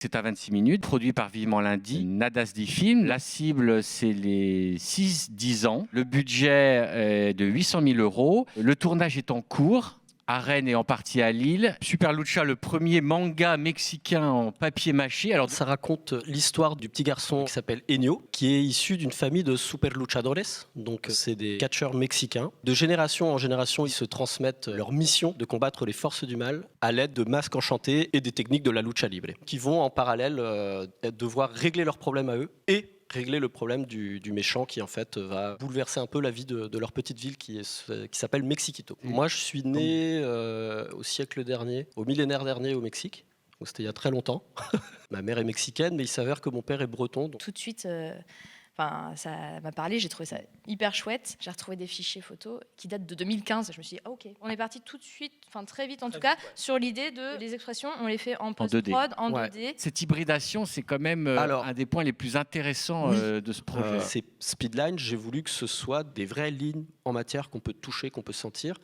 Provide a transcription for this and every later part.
C'est à 26 minutes, produit par Vivement Lundi, Nadas dit film. La cible, c'est les 6-10 ans. Le budget est de 800 000 €. Le tournage est en cours à Rennes et en partie à Lille. Super Lucha, le premier manga mexicain en papier mâché. Alors, Ça raconte l'histoire du petit garçon qui s'appelle Enio, qui est issu d'une famille de super luchadores. Donc c'est des catcheurs mexicains. De génération en génération, ils se transmettent leur mission de combattre les forces du mal à l'aide de masques enchantés et des techniques de la lucha libre, qui vont en parallèle devoir régler leurs problèmes à eux et régler le problème du méchant qui en fait va bouleverser un peu la vie de leur petite ville qui s'appelle Mexiquito. Moi je suis né au siècle dernier, au millénaire dernier au Mexique. Donc c'était il y a très longtemps. Ma mère est mexicaine, mais il s'avère que mon père est breton. Donc... Tout de suite, ça m'a parlé, j'ai trouvé ça hyper chouette. J'ai retrouvé des fichiers photos qui datent de 2015. Je me suis dit, ok, on est parti tout de suite, très vite en tout cas, sur l'idée de les expressions, on les fait en post-prod, en 2D. Cette hybridation, c'est quand même un des points les plus intéressants de ce projet. C'est Speedline, j'ai voulu que ce soit des vraies lignes en matière qu'on peut toucher, qu'on peut sentir.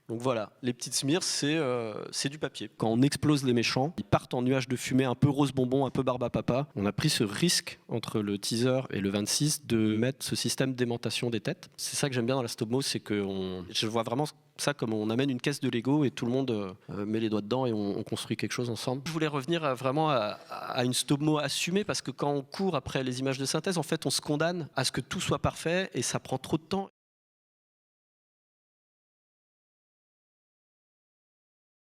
Donc voilà, les petites smears, c'est du papier. Quand on explose les méchants, ils partent en nuages de fumée un peu rose bonbon, un peu barbe à papa. On a pris ce risque entre le teaser et le 26 de mettre ce système d'aimantation des têtes. C'est ça que j'aime bien dans la stop-mo, c'est que je vois vraiment ça comme on amène une caisse de Lego et tout le monde met les doigts dedans et on construit quelque chose ensemble. Je voulais revenir vraiment à une stop-mo assumée parce que quand on court après les images de synthèse, en fait, on se condamne à ce que tout soit parfait et ça prend trop de temps.